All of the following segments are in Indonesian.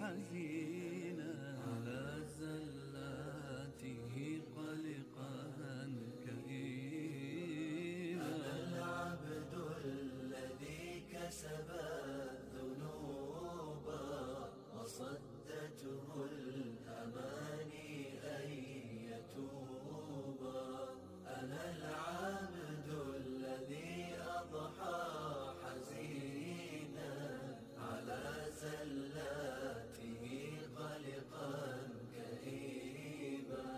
حزينا على زلاته قلقا كئيبا. أنا العبد الذي كسب الذنوب وصدته الأماني أن يتوبا. أنا العبد الذي أضحى حزينا على زلاته قلقا كئيبا.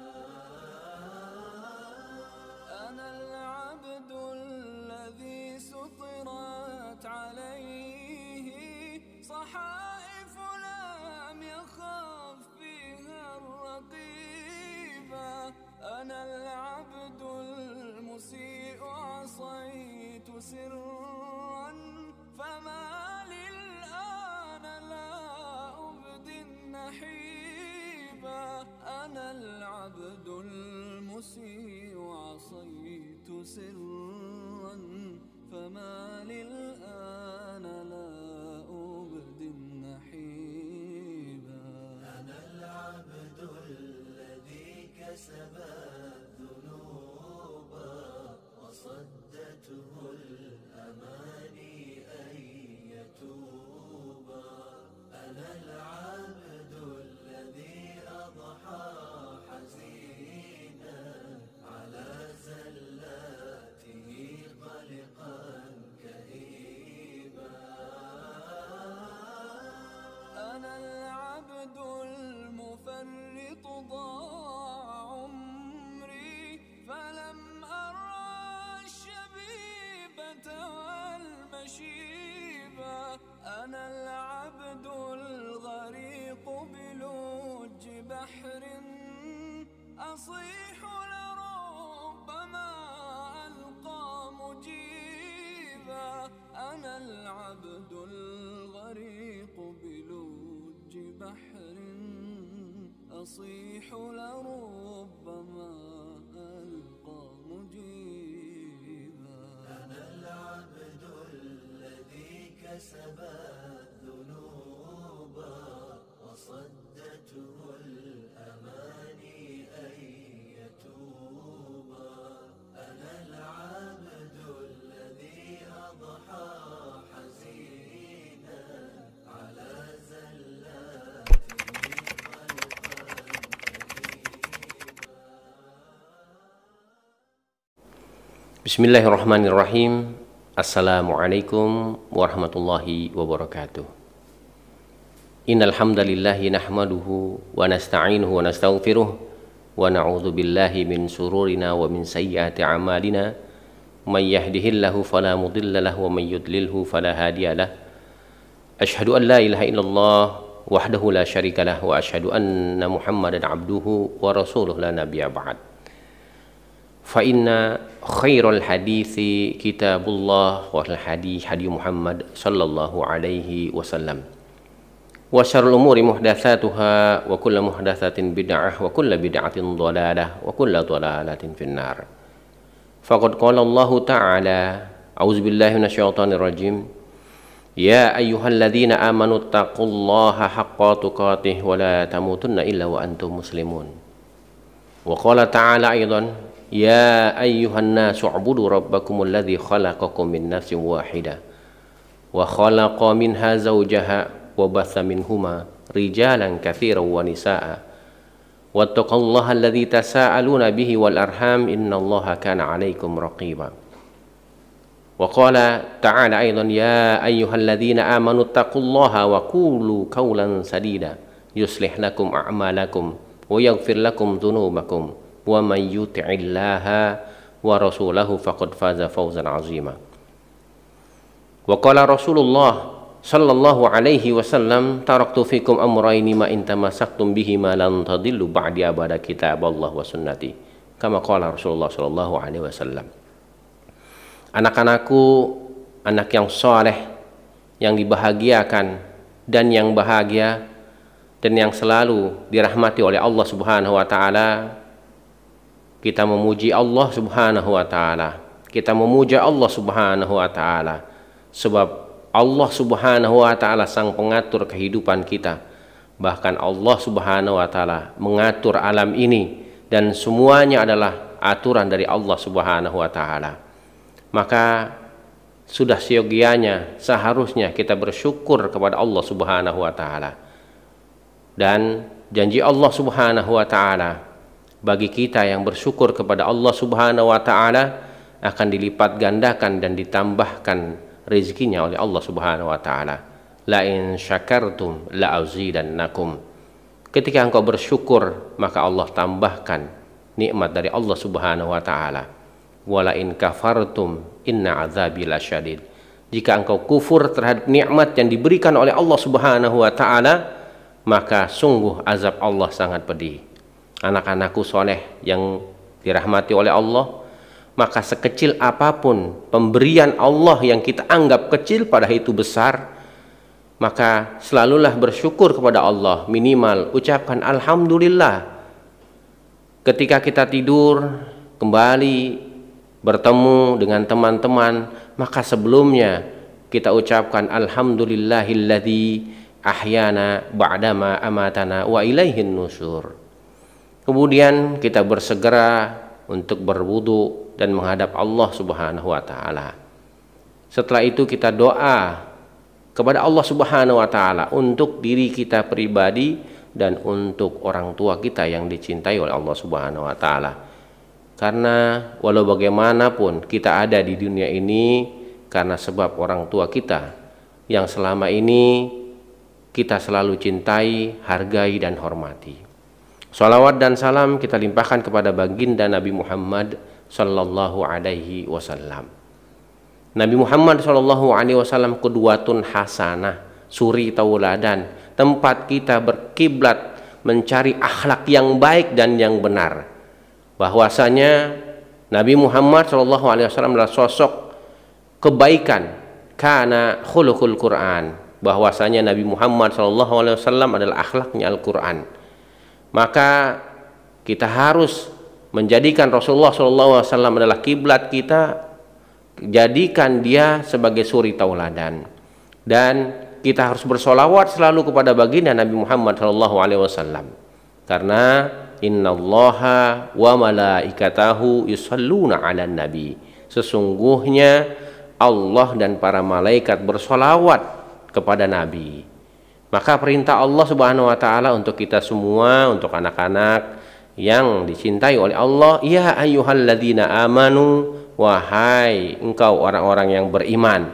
أنا العبد الذي سطرت عليه صحائف لم يخف فيها الرقيبا. أنا العبد المسيء عصيت سرا فما للآن لا أبدي النحيبا. أنا العبد المسيء عصيت سرا فما للآن لا أبدي النحيبا. أنا العبد الذي كسب الذنوب وصدته الأماني أن يتوبا. أنا العبد الذي أضحى حزينا على زلاته قلقا كئيبا. أنا العبد المفرط ضاع عمري فلم أرى الشبيبة والمشيبة. أنا العبد الغريق بلوج بحر أصيح لربما ألقى مجيبا. أنا العبد الغريق بلوج بحر أصيح لربما ألقى مجيبا. أنا العبد الذي كسب الذنوب وصدته الأماني أن يتوبا. أنا العبد الذي أضحى حزينا على زلاته قلقا كئيبا. Bismillahirrahmanirrahim. Assalamualaikum warahmatullahi wabarakatuh. Innal hamdalillahi nahmaduhu wa nasta'inuhu wa nastaghfiruh wa na'udzu billahi min sururina wa min sayyiati a'malina. May yahdihillahu fala mudilla lahu wa may yudlilhu fala hadiyalah. Asyhadu an la ilaha illallah wahdahu la syarikalah wa asyhadu anna Muhammadan abduhu wa rasuluh la nabiyya ba'd. Fa inna khairal hadithi kitabullah wal hadis hadi Muhammad sallallahu alaihi wasallam. Wa syarrul umuri muhdatsatuha wa kullu muhdatsatin bid'ah wa kullu bid'atin dhalalah wa kullu dhalalatin finnar. Faqad qala Allah ta'ala, a'udzubillahi minasyaitonir rajim. Ya ayyuhalladzina amanu taqullaha haqqa tuqatih wa la tamutunna illa wa antum muslimun. Wa qala ta'ala aidan, ya ayyuhan nasu ubudu rabbakumul ladzi khalaqakum min nafsin wahidah wa khalaqa minha zawjaha wa batha minhuma rijalan katsiran wa nisaa wattaqullaha alladzi tasaaluna bihi wal arham innallaha kana 'alaikum raqiba. Wa qala ta'ala aidan, ya ayyuhalladzina amanu taqullaha wa qulu qawlan sadida yuslih lakum a'malakum wa yaghfir lakum dhunubakum wa may yuti'illaha wa rasulahu faqad faza fawzan 'azima. Wa qala Rasulullah sallallahu alaihi wasallam, taraktu fikum amrayni ma in tamassaktum bihi ma lan tadillu ba'di abada kitaballah wa sunnati. Kama qala Rasulullah sallallahu alaihi wasallam. Anak-anakku, anak yang soleh, yang dibahagiakan dan yang bahagia dan yang selalu dirahmati oleh Allah Subhanahu wa taala. Kita memuji Allah Subhanahu wa taala. Kita memuja Allah Subhanahu wa taala sebab Allah Subhanahu wa taala sang pengatur kehidupan kita, Bahkan Allah Subhanahu wa taala mengatur alam ini dan semuanya adalah aturan dari Allah Subhanahu wa taala. Maka sudah seyogianya seharusnya kita bersyukur kepada Allah Subhanahu wa taala. Dan janji Allah Subhanahu wa taala bagi kita yang bersyukur kepada Allah Subhanahu wa taala akan dilipat gandakan dan ditambahkan rezekinya oleh Allah Subhanahu wa taala. La in syakartum la auzidannakum. Ketika engkau bersyukur, maka Allah tambahkan nikmat dari Allah Subhanahu wa taala. Wala in kafartum inna azabi lasyadid. Jika engkau kufur terhadap nikmat yang diberikan oleh Allah Subhanahu wa taala, maka sungguh azab Allah sangat pedih. Anak-anakku soleh yang dirahmati oleh Allah, maka sekecil apapun pemberian Allah yang kita anggap kecil padahal itu besar, maka selalulah bersyukur kepada Allah. Minimal ucapkan alhamdulillah. Ketika kita tidur kembali bertemu dengan teman-teman, maka sebelumnya kita ucapkan alhamdulillahilladzi ahyana ba'dama amatana wa ilaihin nusur. Kemudian kita bersegera untuk berwudu dan menghadap Allah Subhanahu wa taala. Setelah itu kita doa kepada Allah Subhanahu wa taala untuk diri kita pribadi dan untuk orang tua kita yang dicintai oleh Allah Subhanahu wa taala. Karena walau bagaimanapun kita ada di dunia ini karena sebab orang tua kita yang selama ini kita selalu cintai, hargai dan hormati. Salawat dan salam kita limpahkan kepada baginda Nabi Muhammad sallallahu alaihi wasallam. Nabi Muhammad sallallahu alaihi wasallam qudwatun hasanah, suri tauladan, tempat kita berkiblat mencari akhlak yang baik dan yang benar. Bahwasanya Nabi Muhammad sallallahu alaihi wasallam adalah sosok kebaikan, kana khuluqul Quran. Bahwasanya Nabi Muhammad sallallahu alaihi wasallam adalah akhlaknya Al-Qur'an. Maka kita harus menjadikan Rasulullah sallallahu alaihi wasallam adalah kiblat kita, jadikan dia sebagai suri tauladan, dan kita harus bersolawat selalu kepada baginda Nabi Muhammad sallallahu alaihi wasallam, karena innallaha wa malaikatahu yusholluna 'alan nabi. Sesungguhnya Allah dan para malaikat bersolawat kepada Nabi. Maka perintah Allah Subhanahu wa taala untuk kita semua, untuk anak-anak yang dicintai oleh Allah, ya ayyuhalladzina amanu, wahai engkau orang-orang yang beriman.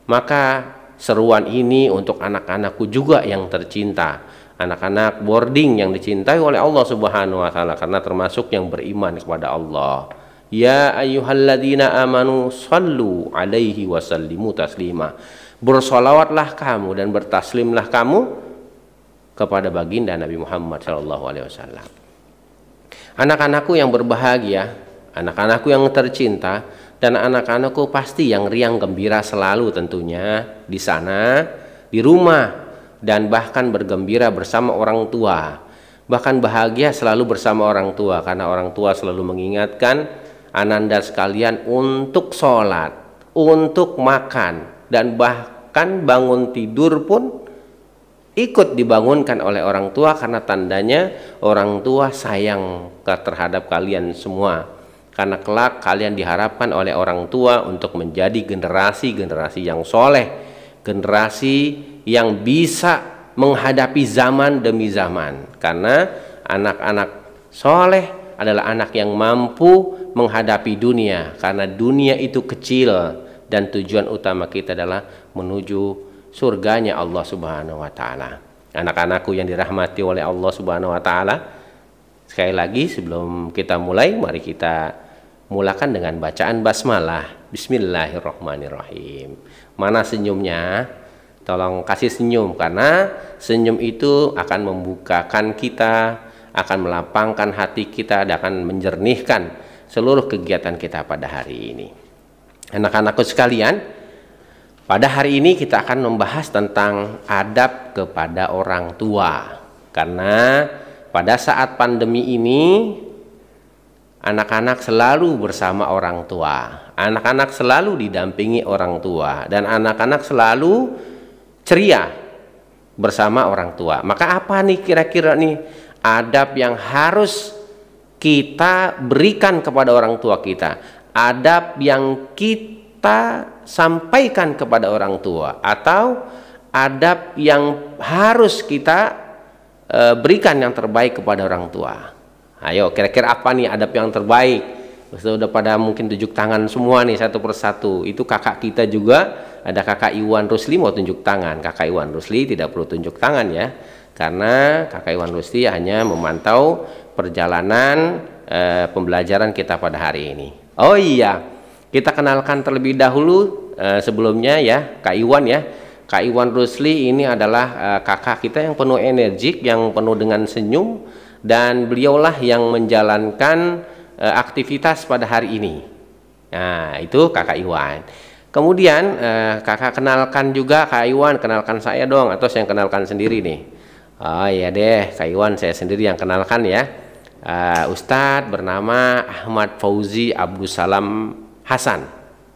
Maka seruan ini untuk anak-anakku juga yang tercinta, anak-anak boarding yang dicintai oleh Allah Subhanahu wa taala karena termasuk yang beriman kepada Allah. Ya ayyuhalladzina amanu sallu alaihi wasallimu taslima. Bersolawatlah kamu dan bertaslimlah kamu kepada baginda Nabi Muhammad sallallahu alaihi wasallam. Anak-anakku yang berbahagia, anak-anakku yang tercinta, dan anak-anakku pasti yang riang gembira selalu tentunya di sana, di rumah, dan bahkan bergembira bersama orang tua. Bahkan bahagia selalu bersama orang tua, karena orang tua selalu mengingatkan ananda sekalian untuk sholat, untuk makan, dan bahkan bangun tidur pun ikut dibangunkan oleh orang tua, karena tandanya orang tua sayang terhadap kalian semua. Karena kelak kalian diharapkan oleh orang tua untuk menjadi generasi-generasi yang soleh, generasi yang bisa menghadapi zaman demi zaman. Karena anak-anak soleh adalah anak yang mampu menghadapi dunia, karena dunia itu kecil dan tujuan utama kita adalah menuju surganya Allah Subhanahu wa taala. Anak-anakku yang dirahmati oleh Allah Subhanahu wa taala, sekali lagi sebelum kita mulai, mari kita mulakan dengan bacaan basmalah. Bismillahirrahmanirrahim. Mana senyumnya? Tolong kasih senyum, karena senyum itu akan membukakan kita, akan melapangkan hati kita, dan akan menjernihkan seluruh kegiatan kita pada hari ini. Anak-anakku sekalian, pada hari ini kita akan membahas tentang adab kepada orang tua. Karena pada saat pandemi ini, anak-anak selalu bersama orang tua, anak-anak selalu didampingi orang tua, dan anak-anak selalu ceria bersama orang tua. Maka apa nih kira-kira nih adab yang harus kita berikan kepada orang tua kita, adab yang kita sampaikan kepada orang tua, atau adab yang harus kita berikan yang terbaik kepada orang tua? Ayo, kira-kira apa nih adab yang terbaik? Sudah pada mungkin tunjuk tangan semua nih satu persatu. Itu kakak kita juga, ada kakak Iwan Rusli mau tunjuk tangan. Kakak Iwan Rusli tidak perlu tunjuk tangan ya, karena kakak Iwan Rusli hanya memantau perjalanan pembelajaran kita pada hari ini. Oh iya, kita kenalkan terlebih dahulu sebelumnya ya, Kak Iwan ya. Kak Iwan Rusli ini adalah kakak kita yang penuh energik, yang penuh dengan senyum, dan beliaulah yang menjalankan aktivitas pada hari ini. Nah, itu kakak Iwan. Kemudian kakak kenalkan juga Kak Iwan, kenalkan saya dong, atau saya kenalkan sendiri nih? Oh iya deh, Kak Iwan saya sendiri yang kenalkan ya. Ustadz bernama Ahmad Fauzi Abdus Salam Hasan,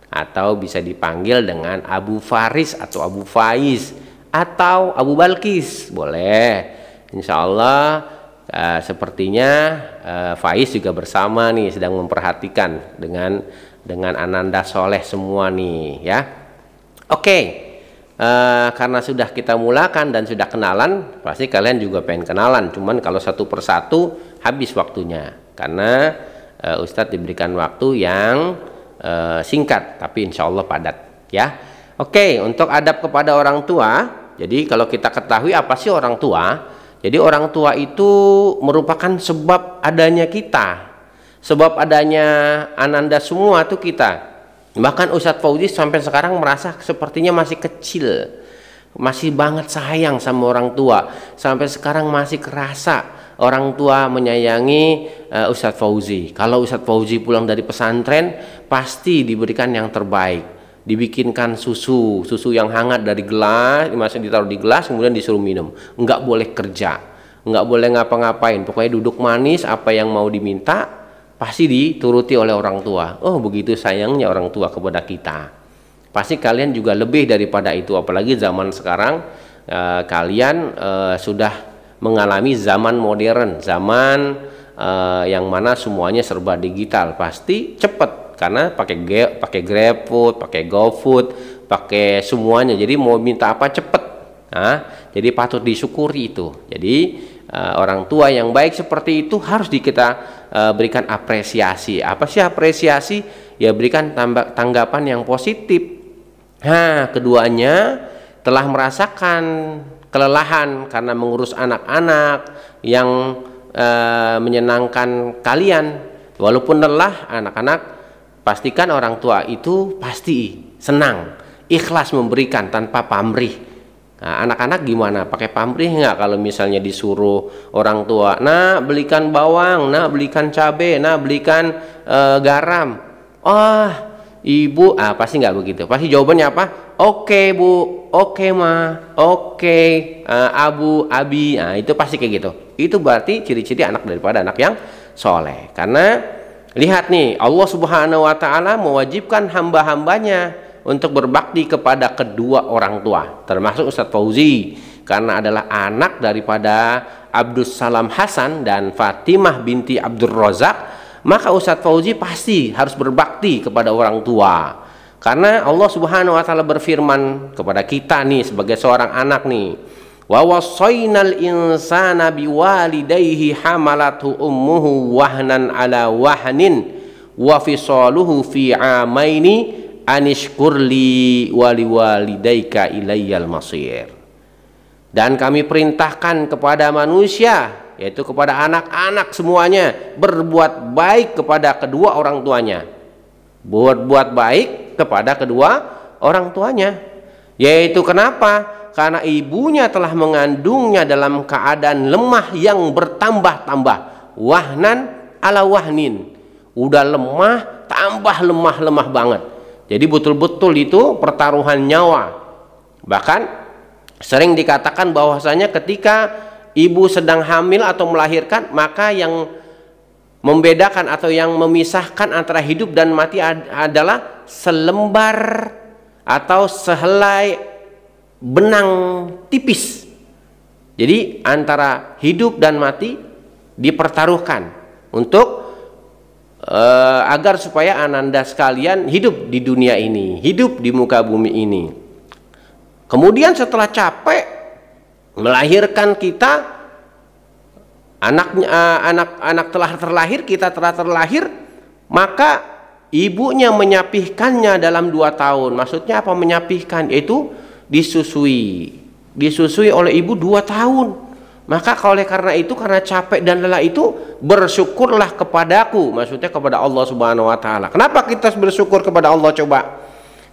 atau bisa dipanggil dengan Abu Faris atau Abu Faiz atau Abu Balkis, boleh. Insya Allah sepertinya Faiz juga bersama nih, sedang memperhatikan dengan Ananda Soleh semua nih ya. Oke, karena sudah kita mulakan dan sudah kenalan, pasti kalian juga pengen kenalan. Cuman kalau satu persatu habis waktunya, karena Ustadz diberikan waktu yang singkat, tapi insya Allah padat ya. Oke, untuk adab kepada orang tua. Jadi kalau kita ketahui apa sih orang tua? Jadi orang tua itu merupakan sebab adanya kita, sebab adanya Ananda semua tuh kita. Bahkan Ustadz Fauzi sampai sekarang merasa sepertinya masih kecil, masih banget sayang sama orang tua. Sampai sekarang masih kerasa orang tua menyayangi Ustadz Fauzi. Kalau Ustadz Fauzi pulang dari pesantren, pasti diberikan yang terbaik. Dibikinkan susu yang hangat dari gelas, masih ditaruh di gelas, kemudian disuruh minum. Enggak boleh kerja, enggak boleh ngapa-ngapain, pokoknya duduk manis, apa yang mau diminta pasti dituruti oleh orang tua. Oh, begitu sayangnya orang tua kepada kita. Pasti kalian juga lebih daripada itu, apalagi zaman sekarang kalian sudah mengalami zaman modern, zaman yang mana semuanya serba digital, pasti cepat. Karena pakai GrabFood, pakai GoFood, pakai semuanya. Jadi mau minta apa cepet. Nah, jadi patut disyukuri itu. Jadi orang tua yang baik seperti itu harus kita berikan apresiasi. Apa sih apresiasi? Ya berikan tanggapan yang positif. Nah, keduanya telah merasakan kelelahan karena mengurus anak-anak yang menyenangkan kalian. Walaupun lelah, anak-anak pastikan orang tua itu pasti senang, ikhlas memberikan tanpa pamrih. Nah, anak-anak gimana? Pakai pamrih nggak kalau misalnya disuruh orang tua, nah belikan bawang, nah belikan cabai, nah belikan garam. Oh, ibu, pasti nggak begitu. Pasti jawabannya apa? Oke bu, oke ma, oke abu, abi. Nah, itu pasti kayak gitu. Itu berarti ciri-ciri anak daripada anak yang soleh. Karena lihat nih, Allah Subhanahu wa Ta'ala mewajibkan hamba-hambanya untuk berbakti kepada kedua orang tua, termasuk Ustadz Fauzi, karena adalah anak daripada Abdus Salam Hasan dan Fatimah binti Abdul Razak. Maka Ustadz Fauzi pasti harus berbakti kepada orang tua, karena Allah Subhanahu wa Ta'ala berfirman kepada kita nih sebagai seorang anak nih, wa wassaynal insana biwalidayhi hamalathu ummuhu wahnan ala wahnin wa fisaluhu fi amaini anishkurli waliwalidayka ilayyal masir. Dan kami perintahkan kepada manusia, yaitu kepada anak-anak semuanya, berbuat baik kepada kedua orang tuanya. Berbuat baik kepada kedua orang tuanya, yaitu kenapa? Karena ibunya telah mengandungnya dalam keadaan lemah yang bertambah-tambah. Wahnan ala wahnin. Udah lemah, tambah lemah banget. Jadi betul-betul itu pertaruhan nyawa. Bahkan sering dikatakan bahwasanya ketika ibu sedang hamil atau melahirkan, maka yang membedakan atau yang memisahkan antara hidup dan mati adalah selembar atau sehelai benang tipis. Jadi antara hidup dan mati dipertaruhkan untuk agar supaya ananda sekalian hidup di dunia ini, hidup di muka bumi ini. Kemudian setelah capek melahirkan kita, anak telah terlahir, kita telah terlahir, maka ibunya menyapihkannya dalam 2 tahun. Maksudnya apa menyapihkan? Yaitu disusui oleh ibu 2 tahun. Maka oleh karena itu, karena capek dan lelah itu, bersyukurlah kepadaku, maksudnya kepada Allah Subhanahu wa taala. Kenapa kita bersyukur kepada Allah coba?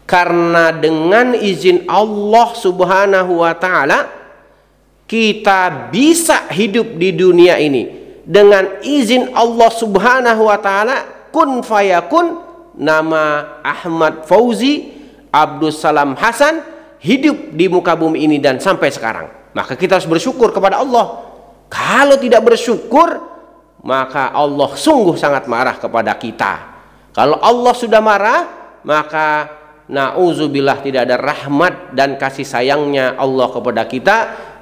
Karena dengan izin Allah Subhanahu wa taala kita bisa hidup di dunia ini. Dengan izin Allah Subhanahu wa taala, kun fayakun, nama Ahmad Fauzi Abdus Salam Hasan hidup di muka bumi ini dan sampai sekarang. Maka kita harus bersyukur kepada Allah. Kalau tidak bersyukur, maka Allah sungguh sangat marah kepada kita. Kalau Allah sudah marah, maka na'udzubillah tidak ada rahmat dan kasih sayangnya Allah kepada kita,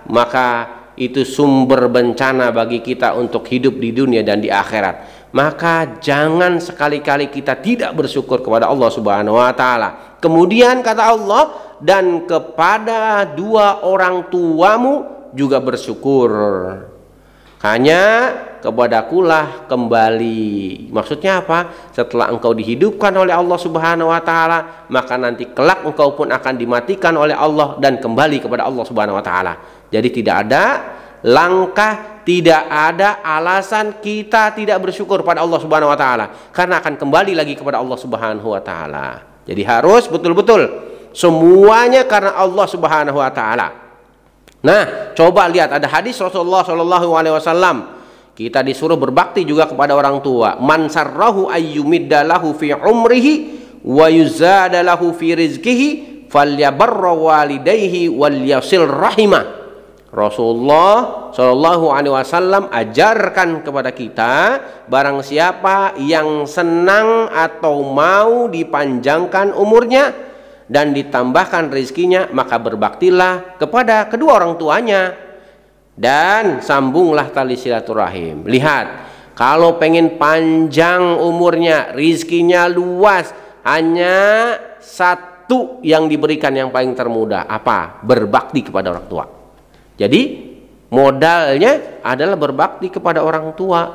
maka itu sumber bencana bagi kita untuk hidup di dunia dan di akhirat. Maka jangan sekali-kali kita tidak bersyukur kepada Allah Subhanahu wa taala. Kemudian kata Allah, dan kepada 2 orang tuamu juga bersyukur. Hanya kepadakulah kembali. Maksudnya apa? Setelah engkau dihidupkan oleh Allah Subhanahu wa taala, maka nanti kelak engkau pun akan dimatikan oleh Allah dan kembali kepada Allah Subhanahu wa taala. Jadi tidak ada langkah, tidak ada alasan kita tidak bersyukur pada Allah Subhanahu wa taala, karena akan kembali lagi kepada Allah Subhanahu wa taala. Jadi harus betul-betul semuanya karena Allah Subhanahu wa taala. Nah, coba lihat ada hadis Rasulullah Shallallahu alaihi wasallam. Kita disuruh berbakti juga kepada orang tua. Man sarrahu ayyumiddalahu fi umrihi wa yuzadalahu fi rizqihi falyabarra walidayhi wal yasil rahimah. Rasulullah Shallallahu alaihi wasallam ajarkan kepada kita, barang siapa yang senang atau mau dipanjangkan umurnya dan ditambahkan rezekinya, maka berbaktilah kepada kedua orang tuanya dan sambunglah tali silaturahim. Lihat, kalau pengen panjang umurnya, rezekinya luas, hanya satu yang diberikan yang paling termudah, apa? Berbakti kepada orang tua. Jadi modalnya adalah berbakti kepada orang tua.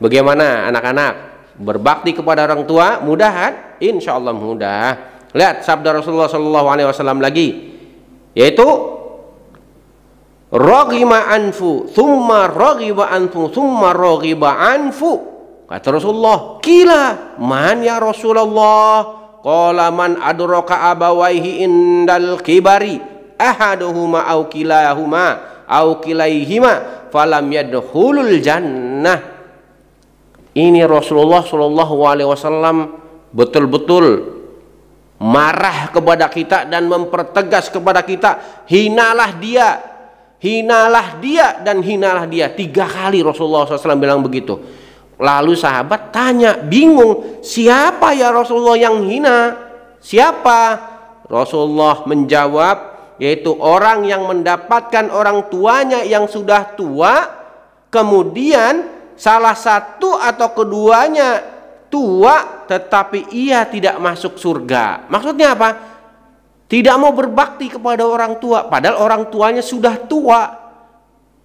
Bagaimana anak-anak? Berbakti kepada orang tua mudah kan? Insya Allah mudah. Lihat sabda Rasulullah Shallallahu alaihi wasallam lagi, yaitu raghima anfu thumma raghiba anfu thumma raghiba anfu. Kata Rasulullah, kila man ya Rasulullah? Qala man adraka abawaihi indal kibari ahaduhuma au kilahuma au kilaihima falam yadkhulul jannah. Ini Rasulullah Shallallahu alaihi wasallam betul-betul marah kepada kita dan mempertegas kepada kita, hinalah dia dan hinalah dia. 3 kali Rasulullah SAW bilang begitu. Lalu sahabat tanya, bingung, siapa ya Rasulullah yang hina? Siapa? Rasulullah menjawab, yaitu orang yang mendapatkan orang tuanya yang sudah tua, kemudian salah satu atau keduanya tua tetapi ia tidak masuk surga. Maksudnya apa? Tidak mau berbakti kepada orang tua padahal orang tuanya sudah tua.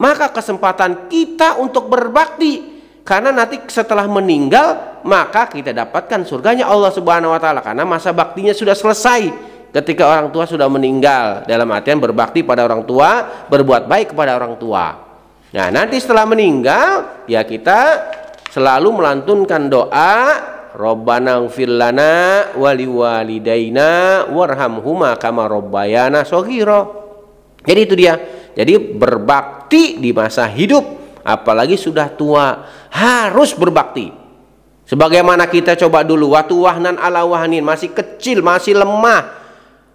Maka kesempatan kita untuk berbakti, karena nanti setelah meninggal maka kita dapatkan surganya Allah Subhanahu wa taala, karena masa baktinya sudah selesai ketika orang tua sudah meninggal. Dalam artian berbakti pada orang tua, berbuat baik kepada orang tua. Nah, nanti setelah meninggal ya kita selalu melantunkan doa, Rabbana ighfir lana wa liwalidayna warhamhuma kama rabbayana shaghira. Jadi itu dia. Jadi berbakti di masa hidup, apalagi sudah tua, harus berbakti. Sebagaimana kita coba dulu, waktu wahnan ala wahnin, masih kecil, masih lemah,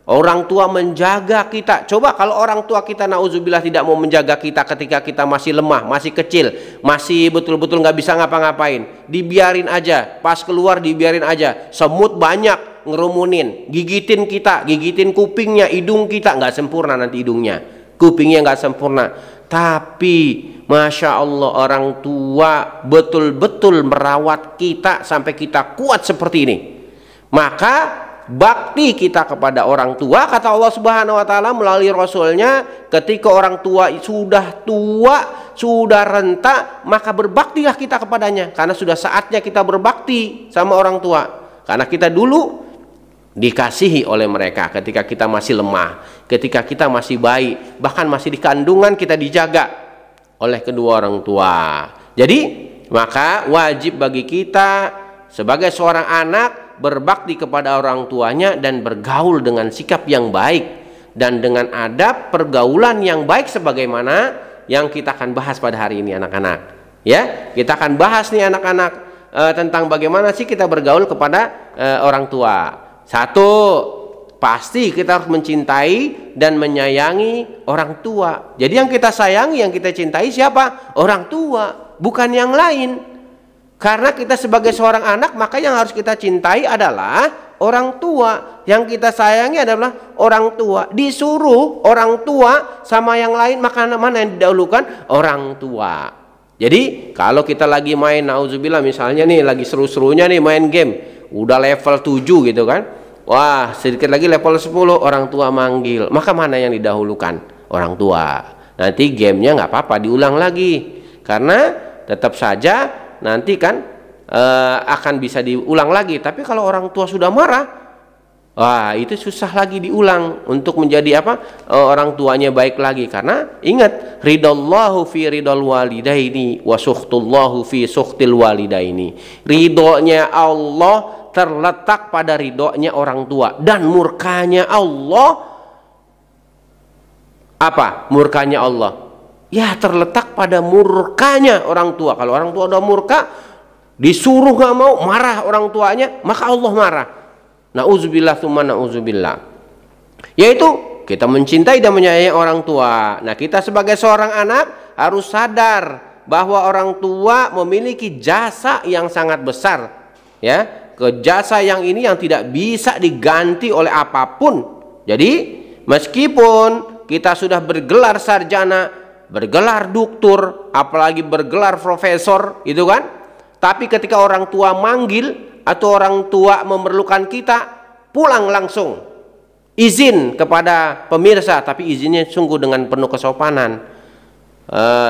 orang tua menjaga kita. Coba kalau orang tua kita nauzubillah tidak mau menjaga kita ketika kita masih lemah, masih kecil, masih betul-betul nggak bisa ngapa-ngapain, dibiarin aja, pas keluar dibiarin aja, semut banyak ngerumunin, gigitin kita, gigitin kupingnya, hidung kita, nggak sempurna nanti hidungnya, kupingnya nggak sempurna. Tapi Masya Allah, orang tua betul-betul merawat kita sampai kita kuat seperti ini. Maka bakti kita kepada orang tua, kata Allah Subhanahu wa taala melalui Rasulnya, ketika orang tua sudah tua, sudah renta, maka berbaktilah kita kepadanya, karena sudah saatnya kita berbakti sama orang tua. Karena kita dulu dikasihi oleh mereka ketika kita masih lemah, ketika kita masih bayi, bahkan masih di kandungan kita dijaga oleh kedua orang tua. Jadi maka wajib bagi kita sebagai seorang anak berbakti kepada orang tuanya dan bergaul dengan sikap yang baik dan dengan adab pergaulan yang baik, sebagaimana yang kita akan bahas pada hari ini anak-anak. Ya, kita akan bahas nih anak-anak tentang bagaimana sih kita bergaul kepada orang tua. Satu, pasti kita harus mencintai dan menyayangi orang tua. Jadi yang kita sayangi, yang kita cintai siapa? Orang tua, bukan yang lain. Karena kita sebagai seorang anak, maka yang harus kita cintai adalah orang tua. Yang kita sayangi adalah orang tua. Disuruh orang tua sama yang lain, maka mana yang didahulukan? Orang tua. Jadi kalau kita lagi main, nauzubillah misalnya nih, lagi seru-serunya nih main game, udah level 7 gitu kan, wah sedikit lagi level 10, orang tua manggil, maka mana yang didahulukan? Orang tua. Nanti gamenya nggak apa-apa diulang lagi, karena tetap saja nanti kan akan bisa diulang lagi. Tapi kalau orang tua sudah marah, wah itu susah lagi diulang untuk menjadi apa? Orang tuanya baik lagi. Karena ingat, ridallahu fi ridal walidaini wa sukhtullahu fi sukhtil walidaini. Ridhonya Allah terletak pada ridhonya orang tua, dan murkanya Allah, apa murkanya Allah? Ya terletak pada murkanya orang tua. Kalau orang tua udah murka, disuruh nggak mau, marah orang tuanya, maka Allah marah. Nauzubillah tsumma nauzubillah. Yaitu kita mencintai dan menyayangi orang tua. Nah, kita sebagai seorang anak harus sadar bahwa orang tua memiliki jasa yang sangat besar, ya, jasa yang ini yang tidak bisa diganti oleh apapun. Jadi meskipun kita sudah bergelar sarjana, bergelar doktor, apalagi bergelar profesor, itu kan, tapi ketika orang tua manggil atau orang tua memerlukan kita, pulang langsung, izin kepada pemirsa, tapi izinnya sungguh dengan penuh kesopanan.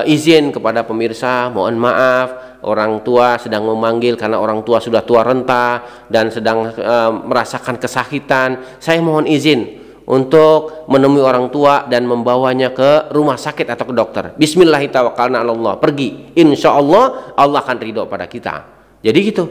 Izin kepada pemirsa, mohon maaf, orang tua sedang memanggil karena orang tua sudah tua renta dan sedang merasakan kesakitan. Saya mohon izin untuk menemui orang tua dan membawanya ke rumah sakit atau ke dokter. Bismillahirrahmanirrahim, pergi. Insya Allah Allah akan ridho pada kita. Jadi gitu.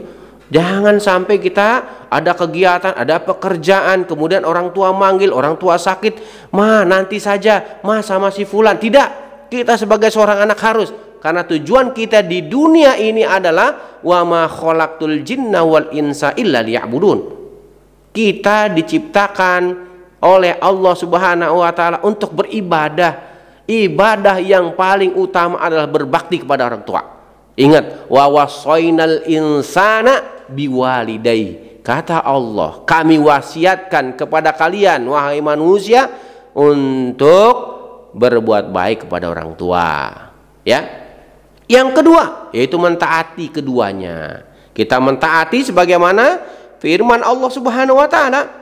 Jangan sampai kita ada kegiatan, ada pekerjaan, kemudian orang tua manggil, orang tua sakit, ma nanti saja, ma sama si fulan. Tidak. Kita sebagai seorang anak harus, karena tujuan kita di dunia ini adalah wa ma khalaqtul jinna wal insa illa liya'budun. Kita diciptakan oleh Allah Subhanahu wa taala untuk beribadah. Ibadah yang paling utama adalah berbakti kepada orang tua. Ingat, wa wasainal insana biwalidayhi. Kata Allah, kami wasiatkan kepada kalian wahai manusia untuk berbuat baik kepada orang tua. Ya. Yang kedua, yaitu mentaati keduanya. Kita mentaati sebagaimana firman Allah Subhanahu wa taala,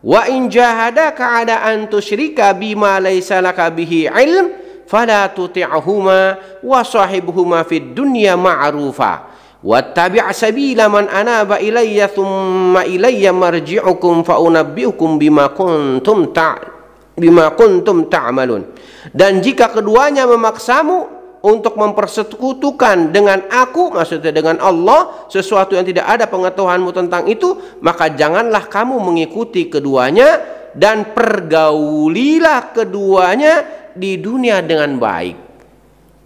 wa in jahadaka ala an tusyrika bima laysa laka bihi ilm fala tuti'huma wa sahibhuma fid dunya ma'rufa wattabi' sabila man anaba ilayya thumma ilayya marji'ukum fa unabbi'ukum bima kuntum ta'malun. Dan jika keduanya memaksamu untuk mempersekutukan dengan aku, maksudnya dengan Allah, sesuatu yang tidak ada pengetahuanmu tentang itu, maka janganlah kamu mengikuti keduanya dan pergaulilah keduanya di dunia dengan baik.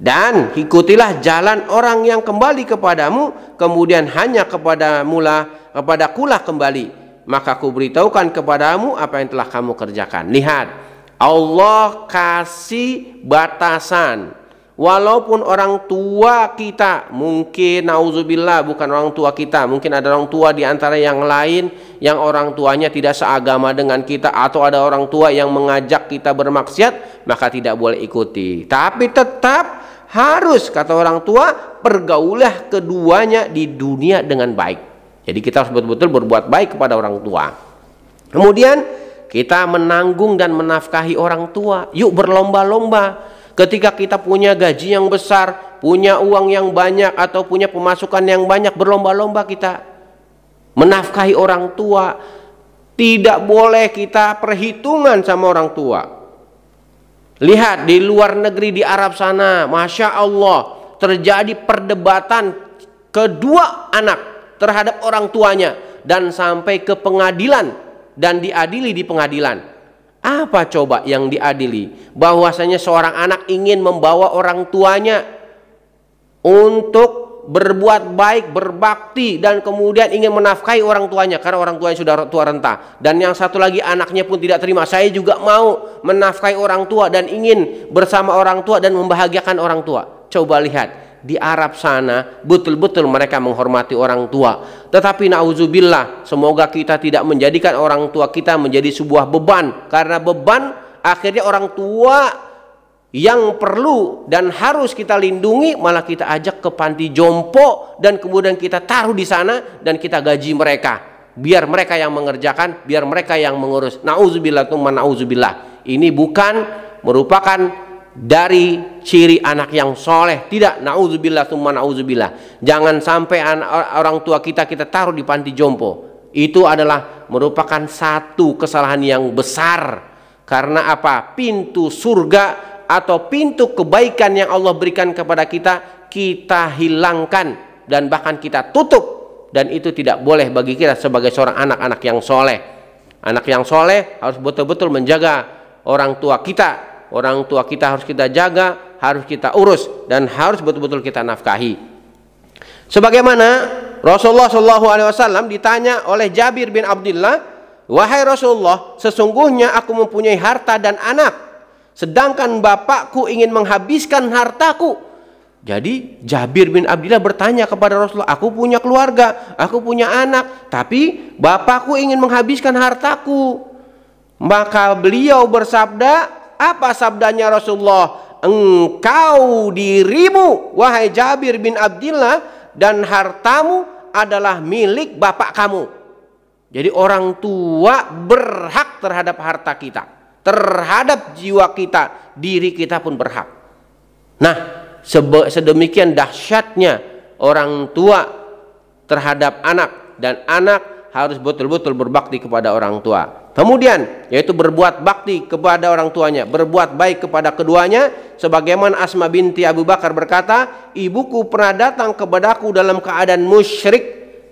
Dan ikutilah jalan orang yang kembali kepadamu, kemudian hanya kepadakulah kembali, maka aku beritahukan kepadamu apa yang telah kamu kerjakan. Lihat, Allah kasih batasan Walaupun orang tua kita, mungkin nauzubillah bukan orang tua kita, mungkin ada orang tua di antara yang lain yang orang tuanya tidak seagama dengan kita, atau ada orang tua yang mengajak kita bermaksiat, maka tidak boleh ikuti. Tapi tetap harus, kata orang tua, pergaulah keduanya di dunia dengan baik. Jadi kita harus betul-betul berbuat baik kepada orang tua. Kemudian kita menanggung dan menafkahi orang tua. Yuk berlomba-lomba. Ketika kita punya gaji yang besar, punya uang yang banyak, atau punya pemasukan yang banyak, berlomba-lomba kita menafkahi orang tua. Tidak boleh kita perhitungan sama orang tua. Lihat di luar negeri, di Arab sana, Masya Allah, terjadi perdebatan kedua anak terhadap orang tuanya, dan sampai ke pengadilan, dan diadili di pengadilan. Apa coba yang diadili? Bahwasanya seorang anak ingin membawa orang tuanya untuk berbuat baik, berbakti, dan kemudian ingin menafkahi orang tuanya karena orang tuanya sudah tua renta. Dan yang satu lagi, anaknya pun tidak terima. Saya juga mau menafkahi orang tua dan ingin bersama orang tua dan membahagiakan orang tua. Coba lihat, di Arab sana betul-betul mereka menghormati orang tua. Tetapi nauzubillah, semoga kita tidak menjadikan orang tua kita menjadi sebuah beban. Karena beban akhirnya orang tua yang perlu dan harus kita lindungi malah kita ajak ke panti jompo, dan kemudian kita taruh di sana dan kita gaji mereka. Biar mereka yang mengerjakan, biar mereka yang mengurus. Nauzubillah tsumma nauzubillah. Ini bukan merupakan dari ciri anak yang soleh. Tidak, nauzubillah tsumma nauzubillah. Jangan sampai orang tua kita taruh di panti jompo. Itu adalah merupakan satu kesalahan yang besar. Karena apa? Pintu surga atau pintu kebaikan yang Allah berikan kepada kita, kita hilangkan dan bahkan kita tutup. Dan itu tidak boleh bagi kita sebagai seorang anak-anak yang soleh. Anak yang soleh harus betul-betul menjaga orang tua kita. Orang tua kita harus kita jaga, harus kita urus, dan harus betul-betul kita nafkahi. Sebagaimana Rasulullah SAW ditanya oleh Jabir bin Abdullah, wahai Rasulullah, sesungguhnya aku mempunyai harta dan anak, sedangkan bapakku ingin menghabiskan hartaku. Jadi Jabir bin Abdullah bertanya kepada Rasulullah, aku punya keluarga, aku punya anak, tapi bapakku ingin menghabiskan hartaku. Maka beliau bersabda, apa sabdanya Rasulullah? Engkau dirimu, wahai Jabir bin Abdullah, dan hartamu adalah milik bapak kamu. Jadi orang tua berhak terhadap harta kita, terhadap jiwa kita, diri kita pun berhak. Nah, sedemikian dahsyatnya orang tua terhadap anak, dan anak harus betul-betul berbakti kepada orang tua. Kemudian yaitu berbuat bakti kepada orang tuanya, berbuat baik kepada keduanya. Sebagaimana Asma binti Abu Bakar berkata, ibuku pernah datang kepadaku dalam keadaan musyrik.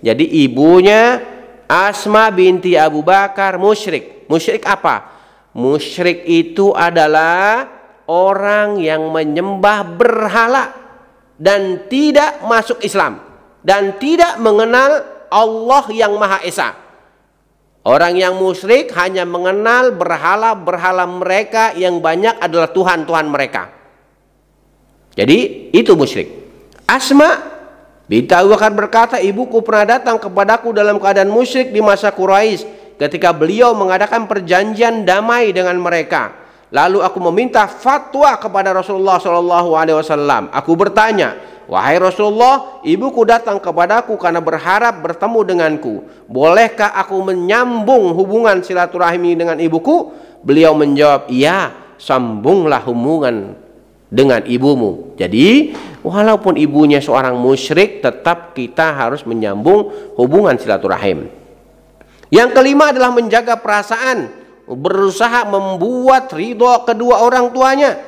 Jadi ibunya Asma binti Abu Bakar musyrik. Musyrik apa? Musyrik itu adalah orang yang menyembah berhala dan tidak masuk Islam dan tidak mengenal Allah yang Maha Esa. Orang yang musyrik hanya mengenal berhala-berhala mereka yang banyak adalah Tuhan-Tuhan mereka. Jadi itu musyrik. Asma binti Abu Bakar berkata, ibuku pernah datang kepadaku dalam keadaan musyrik di masa Quraisy ketika beliau mengadakan perjanjian damai dengan mereka. Lalu aku meminta fatwa kepada Rasulullah SAW. Aku bertanya, wahai Rasulullah, ibuku datang kepadaku karena berharap bertemu denganku. Bolehkah aku menyambung hubungan silaturahmi dengan ibuku? Beliau menjawab, iya, sambunglah hubungan dengan ibumu. Jadi, walaupun ibunya seorang musyrik, tetap kita harus menyambung hubungan silaturahim. Yang kelima adalah menjaga perasaan, berusaha membuat ridho kedua orang tuanya.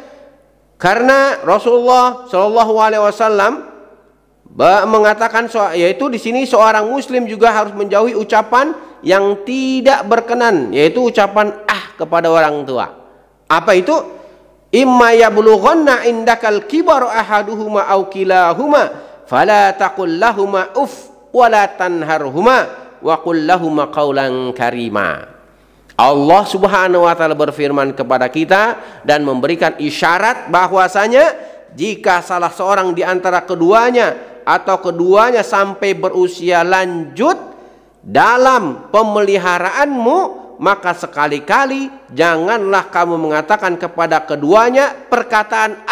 Karena Rasulullah SAW mengatakan, yaitu di sini seorang muslim juga harus menjauhi ucapan yang tidak berkenan, yaitu ucapan kepada orang tua. Apa itu? Imma yablughanna indakal kibaru ahaduhuma aw kilahuma fala taqul lahumā uff wa la tanharhumā wa qul lahumā qawlan karīmā. Allah Subhanahu wa taala berfirman kepada kita dan memberikan isyarat bahwasanya jika salah seorang di antara keduanya atau keduanya sampai berusia lanjut dalam pemeliharaanmu, maka sekali-kali janganlah kamu mengatakan kepada keduanya perkataan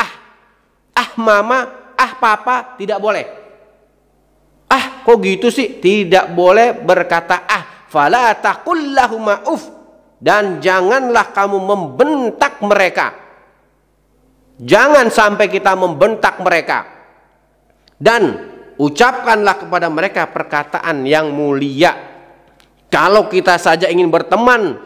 mama, papa, tidak boleh. Kok gitu sih? Tidak boleh berkata fala taqul lahuma dan janganlah kamu membentak mereka. Jangan sampai kita membentak mereka. Dan ucapkanlah kepada mereka perkataan yang mulia. Kalau kita saja ingin berteman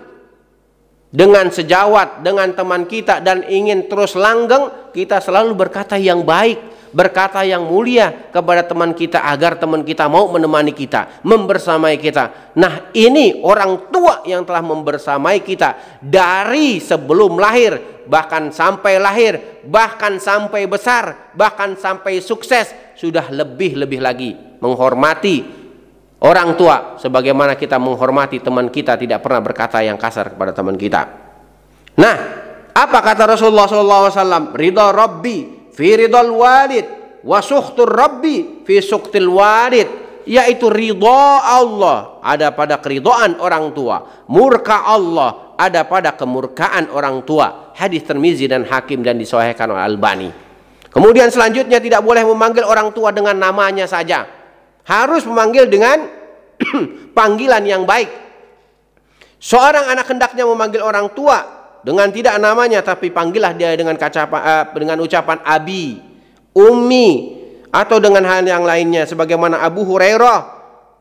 dengan sejawat, dengan teman kita dan ingin terus langgeng, kita selalu berkata yang baik, berkata yang mulia kepada teman kita agar teman kita mau menemani kita, membersamai kita. Nah, ini orang tua yang telah membersamai kita dari sebelum lahir, bahkan sampai lahir, bahkan sampai besar, bahkan sampai sukses. Sudah lebih-lebih lagi menghormati orang tua sebagaimana kita menghormati teman kita, tidak pernah berkata yang kasar kepada teman kita. Nah, apa kata Rasulullah SAW? Ridha Rabbi fi ridhal walid wa sukhtur Rabbi fi sukhtil walid, yaitu ridha Allah ada pada keridhaan orang tua, murka Allah ada pada kemurkaan orang tua. Hadis Tirmizi dan Hakim dan disahihkan oleh Albani. Kemudian selanjutnya tidak boleh memanggil orang tua dengan namanya saja, harus memanggil dengan panggilan yang baik. Seorang anak hendaknya memanggil orang tua dengan tidak namanya, tapi panggillah dia dengan ucapan abi, ummi, atau dengan hal yang lainnya. Sebagaimana Abu Hurairah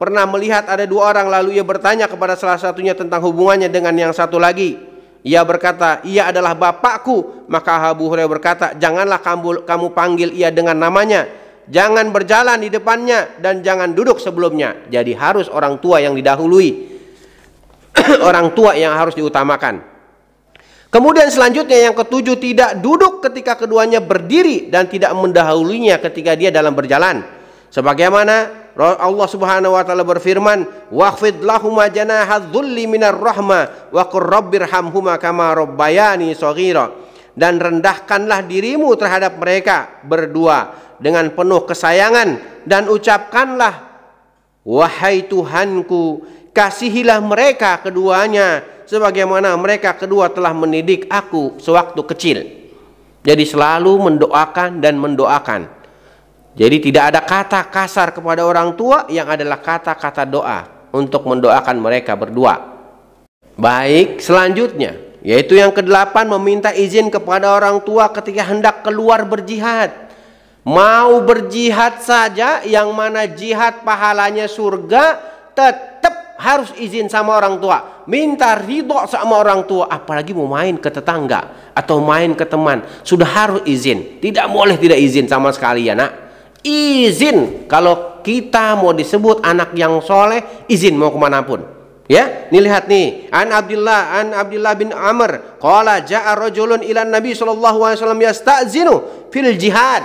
pernah melihat ada dua orang, lalu ia bertanya kepada salah satunya tentang hubungannya dengan yang satu lagi. Ia berkata, ia adalah bapakku. Maka Abu Hurairah berkata, janganlah kamu panggil ia dengan namanya, jangan berjalan di depannya, dan jangan duduk sebelumnya. Jadi harus orang tua yang didahului, orang tua yang harus diutamakan. Kemudian selanjutnya yang ketujuh, tidak duduk ketika keduanya berdiri dan tidak mendahulunya ketika dia dalam berjalan. Sebagaimana Allah Subhanahu wa taala berfirman, "Waqfid lahuma janahadz-dzulli minar rahmah wa qur rabbirhamhuma kama rabbayani shaghira." Dan rendahkanlah dirimu terhadap mereka berdua dengan penuh kesayangan, dan ucapkanlah, "Wahai Tuhanku, kasihilah mereka keduanya sebagaimana mereka kedua telah mendidik aku sewaktu kecil." Jadi selalu mendoakan dan mendoakan. Jadi tidak ada kata kasar kepada orang tua, yang adalah kata-kata doa untuk mendoakan mereka berdua. Baik, selanjutnya yaitu yang kedelapan, meminta izin kepada orang tua ketika hendak keluar berjihad. Mau berjihad saja, yang mana jihad pahalanya surga, tetap harus izin sama orang tua, minta ridho sama orang tua. Apalagi mau main ke tetangga atau main ke teman, sudah harus izin. Tidak boleh tidak izin sama sekali ya nak. Izin kalau kita mau disebut anak yang soleh, izin mau kemanapun. Ya, nih lihat nih, an Abdullah bin Amr qala ja'a rajulun ila Nabi sallallahu alaihi wasallam yasta'zinu fil jihad.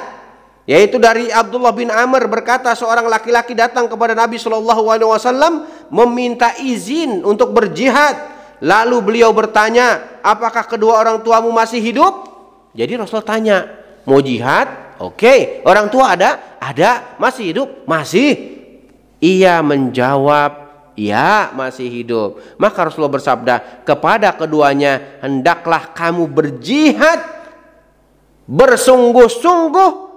Yaitu dari Abdullah bin Amr berkata, seorang laki-laki datang kepada Nabi sallallahu alaihi wasallam meminta izin untuk berjihad. Lalu beliau bertanya, apakah kedua orang tuamu masih hidup? Jadi Rasul tanya, mau jihad? Oke, orang tua ada? Ada. Masih hidup? Masih. Ia menjawab, ya masih hidup. Maka Rasulullah bersabda kepada keduanya, hendaklah kamu berjihad bersungguh-sungguh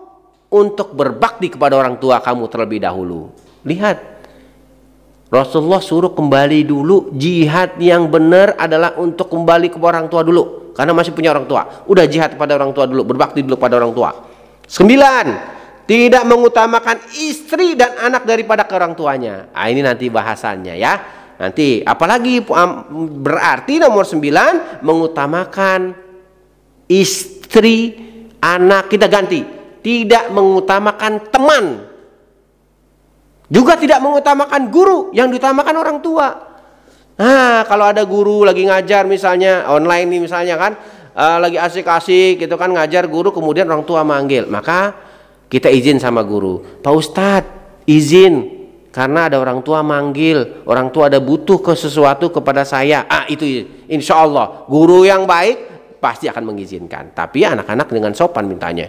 untuk berbakti kepada orang tua kamu terlebih dahulu. Lihat, Rasulullah suruh kembali dulu. Jihad yang benar adalah untuk kembali kepada orang tua dulu, karena masih punya orang tua. Udah jihad kepada orang tua dulu, berbakti dulu pada orang tua. 9, tidak mengutamakan istri dan anak daripada ke orang tuanya. Ini nanti bahasannya ya. Nanti apalagi berarti nomor 9, mengutamakan istri, anak kita ganti. Tidak mengutamakan teman. Juga tidak mengutamakan guru, yang diutamakan orang tua. Nah, kalau ada guru lagi ngajar misalnya online nih misalnya kan, lagi asik-asik gitu kan ngajar guru, kemudian orang tua manggil, maka kita izin sama guru, Pak Ustadz izin karena ada orang tua manggil, orang tua ada butuh ke sesuatu kepada saya. Itu insya Allah guru yang baik pasti akan mengizinkan, tapi anak-anak dengan sopan mintanya.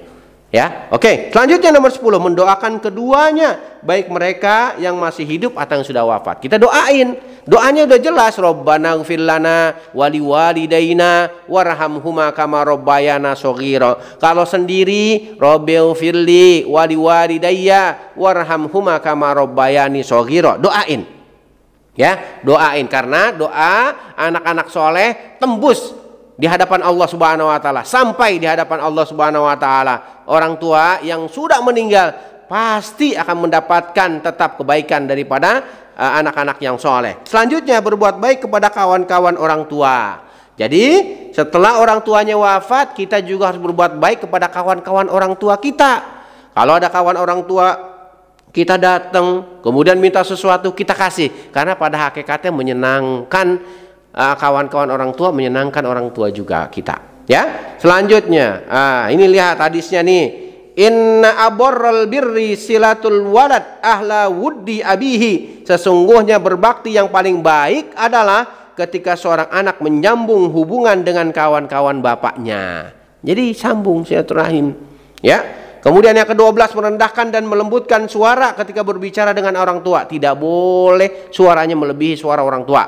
Ya, oke. Selanjutnya nomor 10, mendoakan keduanya, baik mereka yang masih hidup atau yang sudah wafat. Kita doain. Doanya udah jelas, Rabbana ighfir lana wa liwalidayna warhamhuma kama rabbayana shaghira. Kalau sendiri, Rabbighfirli wa liwalidayya warhamhuma kama rabbayani shaghira. Doain. Ya, doain karena doa anak-anak soleh tembus di hadapan Allah Subhanahu wa taala, sampai di hadapan Allah Subhanahu wa taala. Orang tua yang sudah meninggal pasti akan mendapatkan tetap kebaikan daripada anak-anak yang soleh. Selanjutnya, berbuat baik kepada kawan-kawan orang tua. Jadi setelah orang tuanya wafat, kita juga harus berbuat baik kepada kawan-kawan orang tua kita. Kalau ada kawan orang tua kita datang kemudian minta sesuatu, kita kasih, karena pada hakikatnya menyenangkan kawan-kawan orang tua, menyenangkan orang tua juga kita. Ya, selanjutnya, ini lihat hadisnya nih. Inna aborral birri silatul walad ahla wuddi abihi. Sesungguhnya berbakti yang paling baik adalah ketika seorang anak menyambung hubungan dengan kawan-kawan bapaknya. Jadi sambung silaturahim. Ya. Kemudian yang ke-12, merendahkan dan melembutkan suara ketika berbicara dengan orang tua. Tidak boleh suaranya melebihi suara orang tua.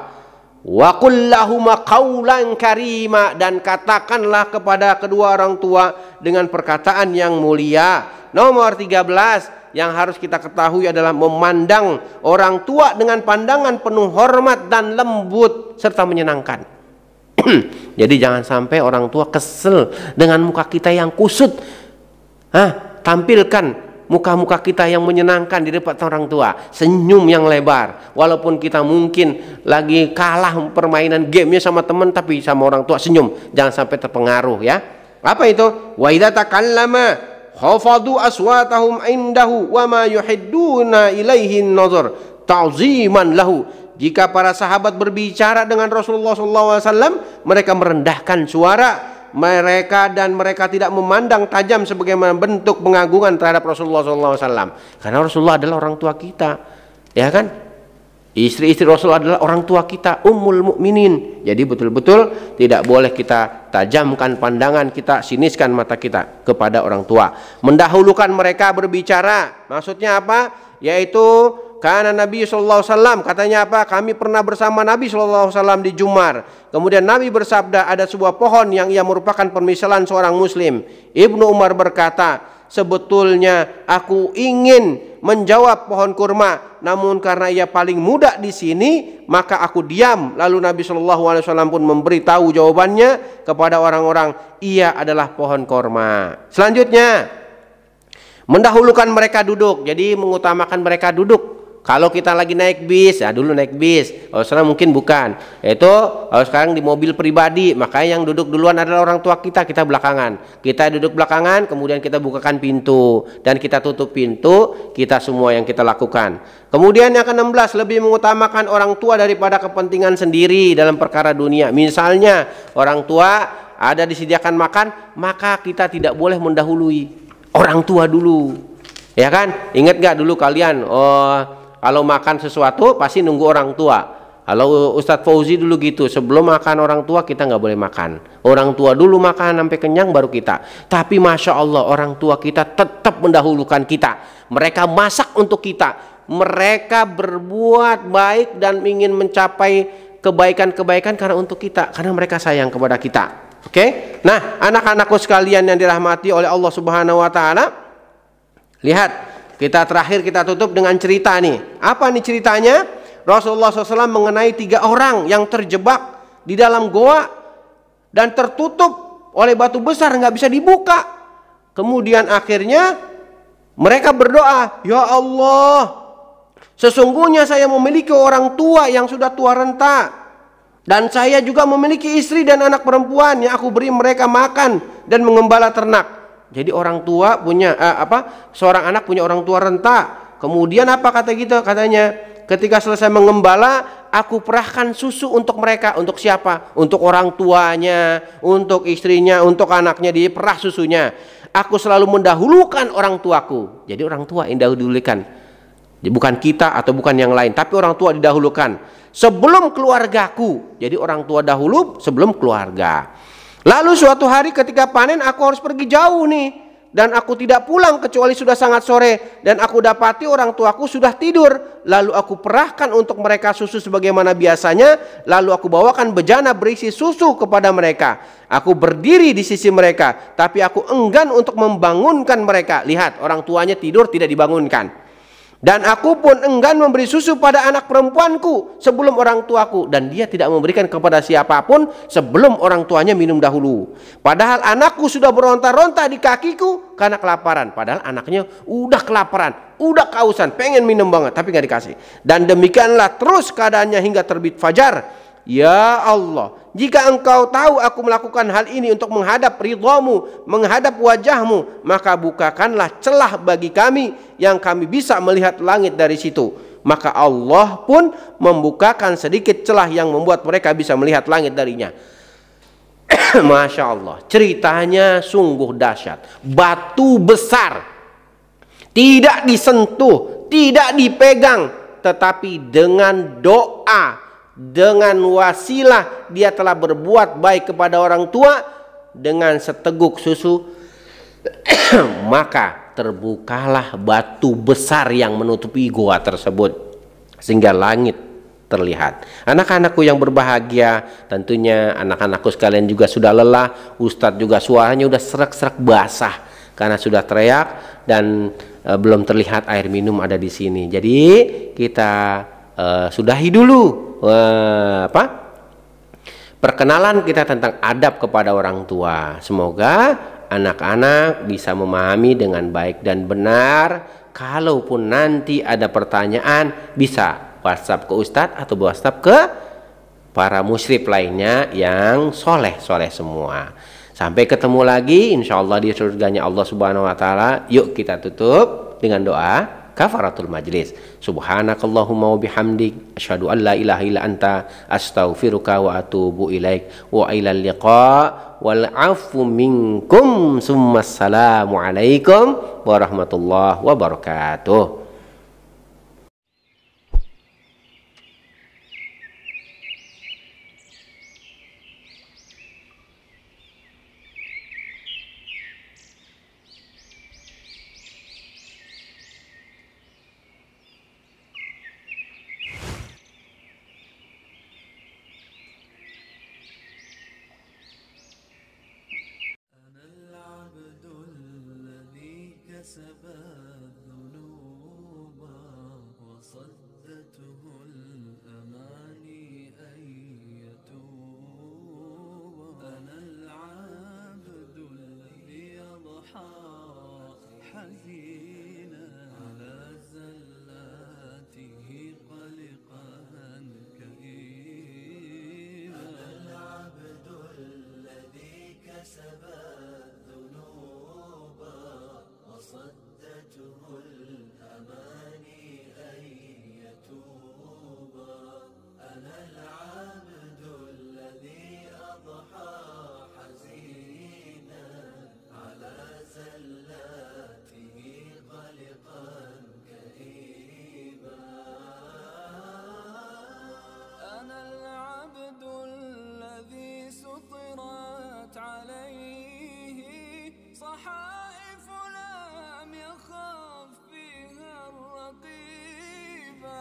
Wa qul lahuma qaulan karima, dan katakanlah kepada kedua orang tua dengan perkataan yang mulia. Nomor 13 yang harus kita ketahui adalah memandang orang tua dengan pandangan penuh hormat dan lembut serta menyenangkan. Jadi jangan sampai orang tua kesel dengan muka kita yang kusut. Tampilkan muka-muka kita yang menyenangkan di depan orang tua. Senyum yang lebar. Walaupun kita mungkin lagi kalah permainan gamenya sama teman, tapi sama orang tua senyum. Jangan sampai terpengaruh ya. Apa itu? Wa idza takallama khafadu aswatahum indahu wa ma yuhidduna ilaihi an-nazar ta'ziman lahu. Jika para sahabat berbicara dengan Rasulullah SAW, mereka merendahkan suara mereka dan mereka tidak memandang tajam sebagaimana bentuk pengagungan terhadap Rasulullah SAW. Karena Rasulullah adalah orang tua kita, ya kan? Istri-istri Rasul adalah orang tua kita, ummul mukminin. Jadi betul-betul tidak boleh kita tajamkan pandangan kita, siniskan mata kita kepada orang tua. Mendahulukan mereka berbicara, maksudnya apa? Yaitu karena Nabi SAW, katanya apa? Kami pernah bersama Nabi SAW di Jumar. Kemudian Nabi bersabda, ada sebuah pohon yang ia merupakan permisalan seorang muslim. Ibnu Umar berkata, sebetulnya aku ingin menjawab pohon kurma, namun karena ia paling muda di sini, maka aku diam. Lalu Nabi SAW pun memberitahu jawabannya kepada orang-orang, ia adalah pohon kurma. Selanjutnya, mendahulukan mereka duduk. Jadi mengutamakan mereka duduk. Kalau kita lagi naik bis, ya dulu naik bis. Kalau sekarang mungkin bukan. Itu kalau sekarang di mobil pribadi, makanya yang duduk duluan adalah orang tua kita, kita belakangan. Kita duduk belakangan, kemudian kita bukakan pintu dan kita tutup pintu. Kita semua yang kita lakukan. Kemudian yang ke-16, lebih mengutamakan orang tua daripada kepentingan sendiri dalam perkara dunia. Misalnya orang tua ada disediakan makan, maka kita tidak boleh mendahului orang tua dulu. Ya kan? Ingat gak dulu kalian? Kalau makan sesuatu pasti nunggu orang tua. Kalau Ustadz Fauzi dulu gitu, sebelum makan orang tua kita nggak boleh makan. Orang tua dulu makan sampai kenyang baru kita. Tapi Masya Allah, orang tua kita tetap mendahulukan kita. Mereka masak untuk kita. Mereka berbuat baik dan ingin mencapai kebaikan-kebaikan karena untuk kita. Karena mereka sayang kepada kita. Oke? Nah, anak-anakku sekalian yang dirahmati oleh Allah Subhanahu wa Ta'ala, lihat. Kita terakhir kita tutup dengan cerita nih. Apa nih ceritanya? Rasulullah SAW mengenai 3 orang yang terjebak di dalam goa dan tertutup oleh batu besar, nggak bisa dibuka. Kemudian akhirnya mereka berdoa, ya Allah, sesungguhnya saya memiliki orang tua yang sudah tua renta, dan saya juga memiliki istri dan anak perempuan yang aku beri mereka makan dan mengembala ternak. Jadi orang tua punya seorang anak punya orang tua renta. Kemudian apa kata gitu? Katanya, ketika selesai mengembala, aku perahkan susu untuk mereka. Untuk siapa? Untuk orang tuanya, untuk istrinya, untuk anaknya, diperah susunya. Aku selalu mendahulukan orang tuaku. Jadi orang tua yang didahulukan. Bukan kita atau bukan yang lain, tapi orang tua didahulukan sebelum keluargaku. Jadi orang tua dahulu sebelum keluarga. Lalu suatu hari ketika panen aku harus pergi jauh nih. dan aku tidak pulang kecuali sudah sangat sore, dan aku dapati orang tuaku sudah tidur. Lalu aku perahkan untuk mereka susu sebagaimana biasanya, lalu aku bawakan bejana berisi susu kepada mereka. Aku berdiri di sisi mereka, tapi aku enggan untuk membangunkan mereka. Lihat, orang tuanya tidur tidak dibangunkan. Dan aku pun enggan memberi susu pada anak perempuanku sebelum orang tuaku, dan dia tidak memberikan kepada siapapun sebelum orang tuanya minum dahulu. Padahal anakku sudah beronta-ronta di kakiku karena kelaparan. Padahal anaknya udah kelaparan, udah kehausan, pengen minum banget, tapi nggak dikasih. Dan demikianlah terus keadaannya hingga terbit fajar. Ya Allah, jika engkau tahu aku melakukan hal ini untuk menghadap ridhamu, menghadap wajahmu, maka bukakanlah celah bagi kami yang kami bisa melihat langit dari situ. Maka Allah pun membukakan sedikit celah yang membuat mereka bisa melihat langit darinya. Masya Allah, ceritanya sungguh dahsyat. Batu besar tidak disentuh, tidak dipegang, tetapi dengan doa, dengan wasilah dia telah berbuat baik kepada orang tua dengan seteguk susu, maka terbukalah batu besar yang menutupi goa tersebut sehingga langit terlihat. Anak-anakku yang berbahagia, tentunya anak-anakku sekalian juga sudah lelah. Ustadz juga suaranya udah serak-serak basah karena sudah teriak dan belum terlihat air minum ada di sini. Jadi kita sudahi dulu perkenalan kita tentang adab kepada orang tua. Semoga anak-anak bisa memahami dengan baik dan benar. Kalaupun nanti ada pertanyaan, bisa WhatsApp ke Ustadz atau WhatsApp ke para musyrif lainnya yang soleh-soleh semua. Sampai ketemu lagi insya Allah di surganya Allah Subhanahu Wa Taala. Yuk kita tutup dengan doa kafaratul majlis. Subhanakallahumma wa bihamdik asyhadu an la ilaha illa anta astaghfiruka wa atubu ilaik wa ilal liqa wal afu minkum summas salamu alaikum warahmatullahi wabarakatuh. كسب الذنوب وصدته الأماني أن يتوب أنا العبد الذي يضحى حزينا على زلاته قلقا كئيبا أنا العبد الذي كسب وصدته الأماني أن يتوبا أنا العبد الذي أضحى حزينا على زلاته قلقا كئيبا أنا العبد الذي سطرت عليه صحائف يخاف فيها الرقيبة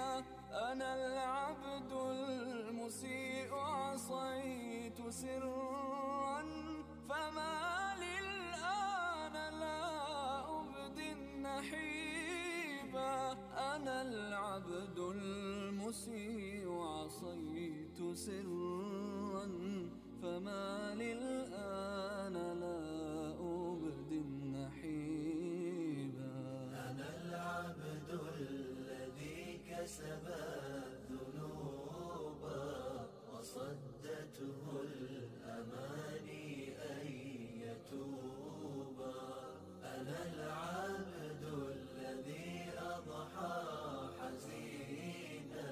أنا العبد المسيء عصيت سرا فما للآن لا أبدي النحيبة أنا العبد المسيء عصيت سرا فما للآن لا أبدي النحيبة أنا العبد الذي كسب الذنوب وصدته الأماني أن يتوبا أنا العبد الذي أضحى حزينا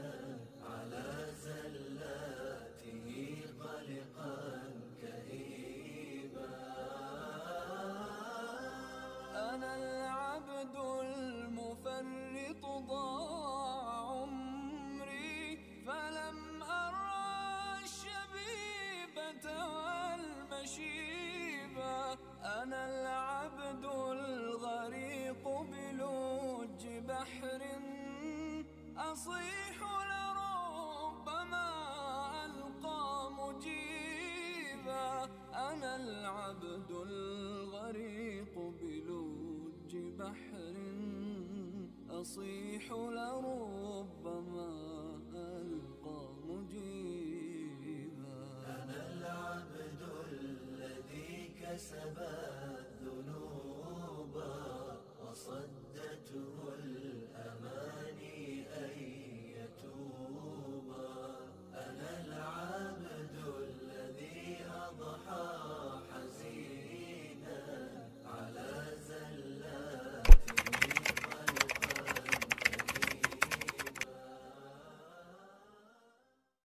على زلاته قلقا كئيبا أنا العبد المفرط ضاع أصيح لربما ألقى مجيبا أنا العبد الغريق بلوج بحر أصيح لربما